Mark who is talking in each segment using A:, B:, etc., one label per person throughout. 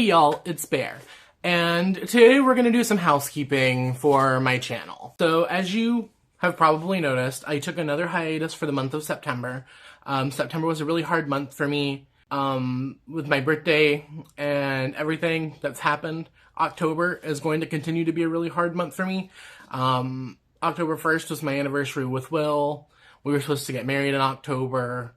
A: y'all, it's Bear. And today we're going to do some housekeeping for my channel. So as you have probably noticed, I took another hiatus for the month of September. September was a really hard month for me with my birthday and everything that's happened. October is going to continue to be a really hard month for me. October 1st was my anniversary with Will. We were supposed to get married in October.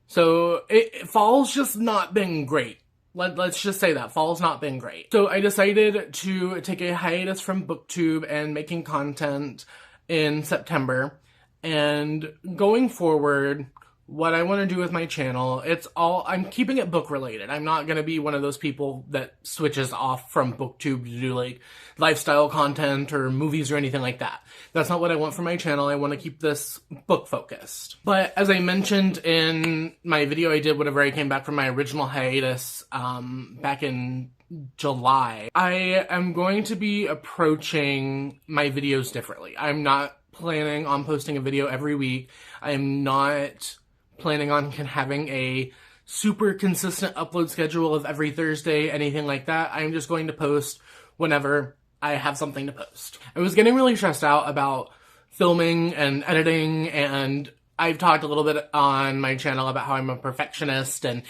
A: So fall's just not been great. Let's just say that. Fall's not been great. So I decided to take a hiatus from BookTube and making content in September. And going forward, what I want to do with my channel, I'm keeping it book related. I'm not going to be one of those people that switches off from BookTube to do like lifestyle content or movies or anything like that. That's not what I want for my channel. I want to keep this book focused. But as I mentioned in my video I did whenever I came back from my original hiatus back in July, I am going to be approaching my videos differently. I'm not planning on posting a video every week. I'm not planning on having a super consistent upload schedule of every Thursday, anything like that. I'm just going to post whenever I have something to post. I was getting really stressed out about filming and editing, and I've talked a little bit on my channel about how I'm a perfectionist, and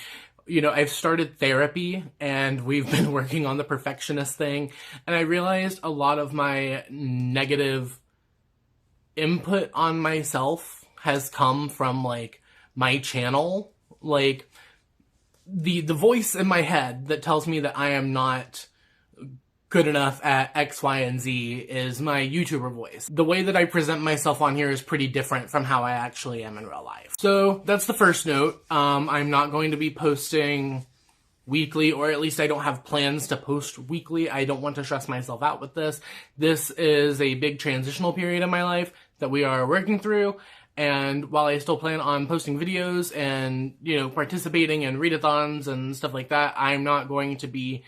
A: you know, I've started therapy and we've been working on the perfectionist thing, and I realized a lot of my negative input on myself has come from like my channel, like the voice in my head that tells me that I am not good enough at X, Y, and Z is my YouTuber voice. The way that I present myself on here is pretty different from how I actually am in real life. So that's the first note. I'm not going to be posting weekly, or at least I don't have plans to post weekly. I don't want to stress myself out with this. This is a big transitional period in my life that we are working through. And while I still plan on posting videos and, you know, participating in readathons and stuff like that, I'm not going to be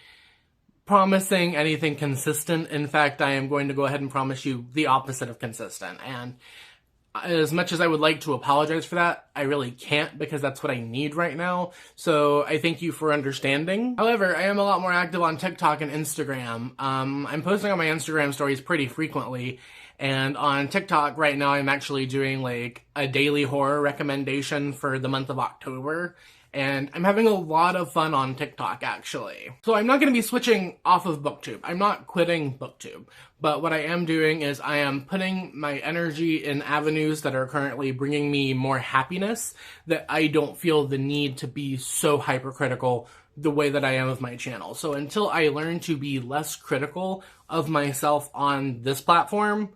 A: promising anything consistent. In fact, I am going to go ahead and promise you the opposite of consistent. And as much as I would like to apologize for that, I really can't, because that's what I need right now. So I thank you for understanding. However, I am a lot more active on TikTok and Instagram. I'm posting on my Instagram stories pretty frequently. And on TikTok right now, I'm actually doing like a daily horror recommendation for the month of October. And I'm having a lot of fun on TikTok, actually. So I'm not going to be switching off of BookTube. I'm not quitting BookTube. But what I am doing is I am putting my energy in avenues that are currently bringing me more happiness, that I don't feel the need to be so hypercritical the way that I am with my channel. So until I learn to be less critical of myself on this platform,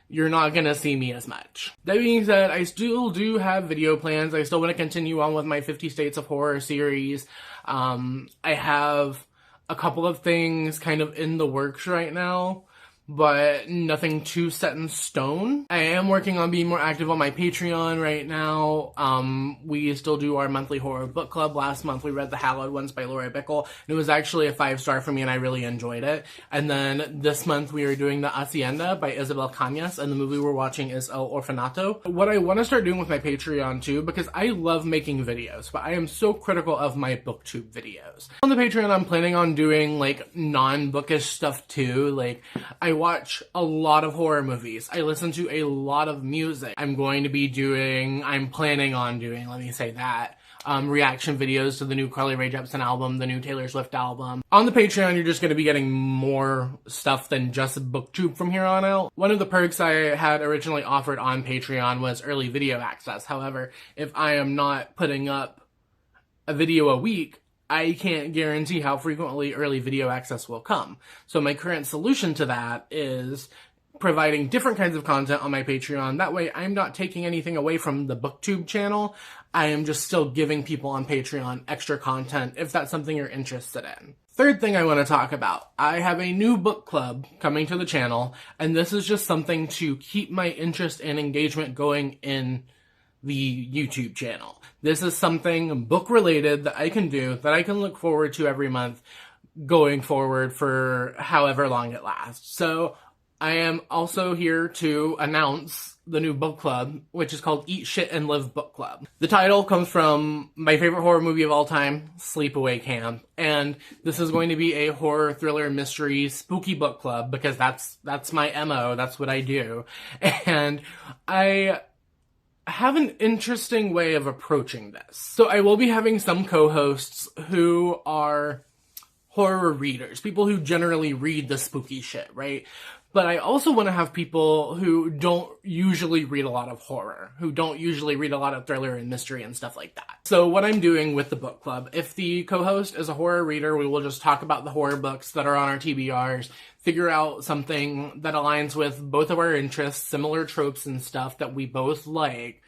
A: you're not going to see me as much. That being said, I still do have video plans. I still want to continue on with my 50 States of Horror series. I have a couple of things kind of in the works right now, but nothing too set in stone. I am working on being more active on my Patreon right now. We still do our monthly horror book club. Last month we read The Hallowed Ones by Laura Bickle, and it was actually a 5-star for me, and I really enjoyed it. And then this month we are doing The Hacienda by Isabel Cañas, and the movie we're watching is El Orfanato. What I want to start doing with my Patreon too, because I love making videos, but I am so critical of my BookTube videos. On the Patreon, I'm planning on doing like non-bookish stuff too. Like, I watch a lot of horror movies. I listen to a lot of music. I'm planning on doing, let me say that, reaction videos to the new Carly Rae Jepsen album, the new Taylor Swift album. On the Patreon, you're just going to be getting more stuff than just BookTube from here on out. One of the perks I had originally offered on Patreon was early video access. However, if I am not putting up a video a week, I can't guarantee how frequently early video access will come. So my current solution to that is providing different kinds of content on my Patreon. That way I'm not taking anything away from the BookTube channel. I am just still giving people on Patreon extra content if that's something you're interested in. Third thing I want to talk about, I have a new book club coming to the channel, and this is just something to keep my interest and engagement going in the YouTube channel. This is something book related that I can do, that I can look forward to every month going forward for however long it lasts. So I am also here to announce the new book club, which is called Eat Shit and Live Book Club. The title comes from my favorite horror movie of all time, Sleepaway Camp, and this is going to be a horror, thriller, mystery, spooky book club because that's my MO, that's what I do. And I have an interesting way of approaching this. So I will be having some co-hosts who are horror readers, people who generally read the spooky shit, right? But I also want to have people who don't usually read a lot of horror, who don't usually read a lot of thriller and mystery and stuff like that. So what I'm doing with the book club, if the co-host is a horror reader, we will just talk about the horror books that are on our TBRs, figure out something that aligns with both of our interests, similar tropes and stuff that we both like,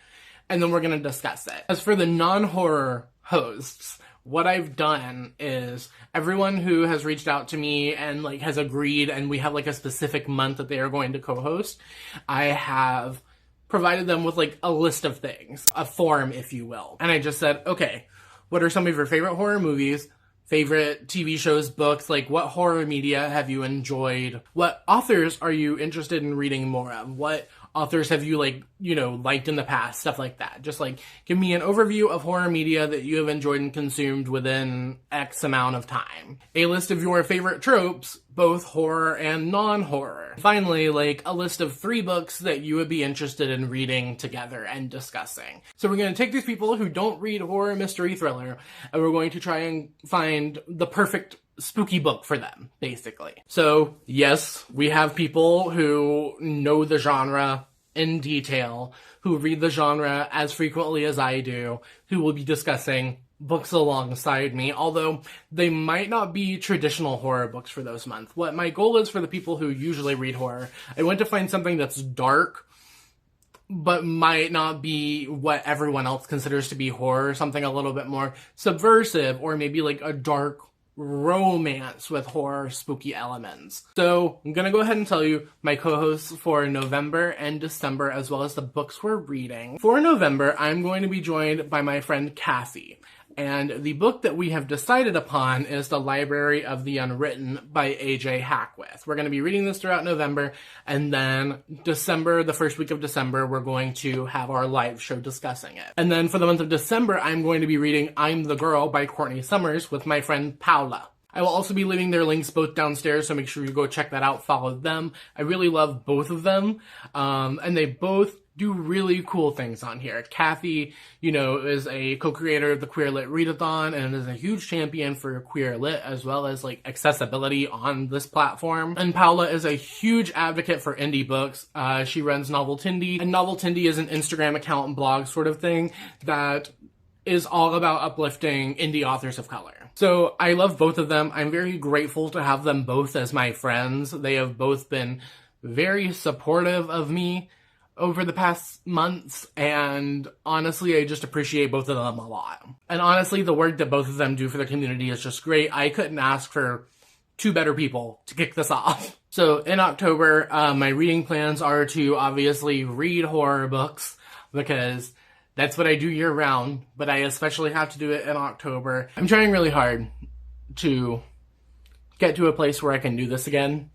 A: and then we're going to discuss it. As for the non-horror hosts, what I've done is everyone who has reached out to me and like has agreed and we have like a specific month that they are going to co-host, I have provided them with like a list of things, a form, if you will. And I just said, okay, what are some of your favorite horror movies, favorite TV shows, books, like what horror media have you enjoyed? What authors are you interested in reading more of? What authors have you liked in the past, stuff like that. Just like give me an overview of horror media that you have enjoyed and consumed within X amount of time. A list of your favorite tropes, both horror and non-horror. Finally, like a list of 3 books that you would be interested in reading together and discussing. So we're going to take these people who don't read horror, mystery, thriller, and we're going to try and find the perfect spooky book for them, basically. So yes, we have people who know the genre in detail, who read the genre as frequently as I do, who will be discussing books alongside me, although they might not be traditional horror books for those months. What my goal is for the people who usually read horror, I want to find something that's dark, but might not be what everyone else considers to be horror, something a little bit more subversive, or maybe like a dark romance with horror spooky elements. So I'm gonna go ahead and tell you my co-hosts for November and December, as well as the books we're reading. For November, I'm going to be joined by my friend Kathy. And the book that we have decided upon is The Library of the Unwritten by A.J. Hackwith. We're going to be reading this throughout November, and then December, the first week of December, we're going to have our live show discussing it. And then for the month of December, I'm going to be reading I'm the Girl by Courtney Summers with my friend Paula. I will also be leaving their links both downstairs, so make sure you go check that out, follow them. I really love both of them, and they both do really cool things on here. Kathy, is a co-creator of the Queer Lit Readathon and is a huge champion for queer lit as well as like accessibility on this platform. And Paula is a huge advocate for indie books. She runs Novel Tindy, and Novel Tindy is an Instagram account and blog sort of thing that is all about uplifting indie authors of color. So I love both of them. I'm very grateful to have them both as my friends. They have both been very supportive of me over the past months, and honestly, I just appreciate both of them a lot. And honestly, the work that both of them do for the community is just great. I couldn't ask for 2 better people to kick this off. So in October, my reading plans are to obviously read horror books, because that's what I do year round, but I especially have to do it in October. I'm trying really hard to get to a place where I can do this again,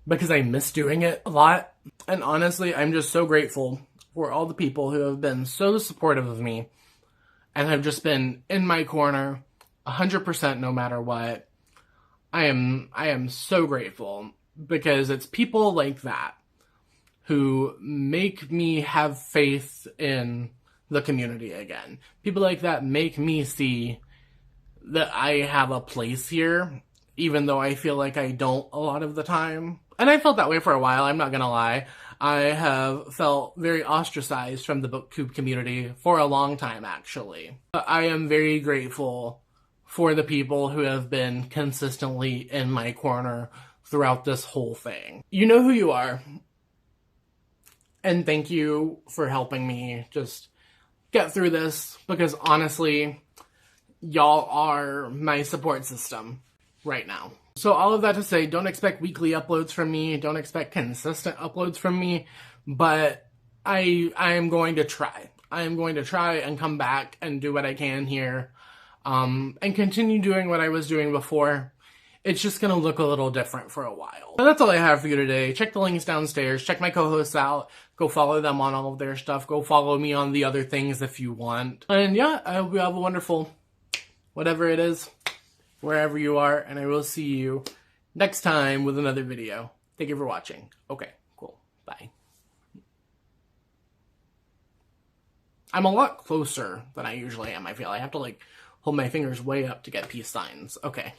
A: because I miss doing it a lot. And honestly, I'm just so grateful for all the people who have been so supportive of me and have just been in my corner 100% no matter what. I am so grateful, because it's people like that who make me have faith in the community again. People like that make me see that I have a place here, even though I feel like I don't a lot of the time. And I felt that way for a while, I'm not gonna lie. I have felt very ostracized from the BookClub community for a long time, actually. But I am very grateful for the people who have been consistently in my corner throughout this whole thing. You know who you are. And thank you for helping me just get through this, because honestly, y'all are my support system right now. So all of that to say, don't expect weekly uploads from me, don't expect consistent uploads from me, but I am going to try. I am going to try and come back and do what I can here, and continue doing what I was doing before. it's just gonna look a little different for a while. So that's all I have for you today. Check the links downstairs. Check my co-hosts out. Go follow them on all of their stuff. Go follow me on the other things if you want. And yeah, I hope you have a wonderful whatever it is, wherever you are, and I will see you next time with another video. Thank you for watching. Okay, cool. Bye. I'm a lot closer than I usually am, I feel. I have to, like, hold my fingers way up to get peace signs. Okay.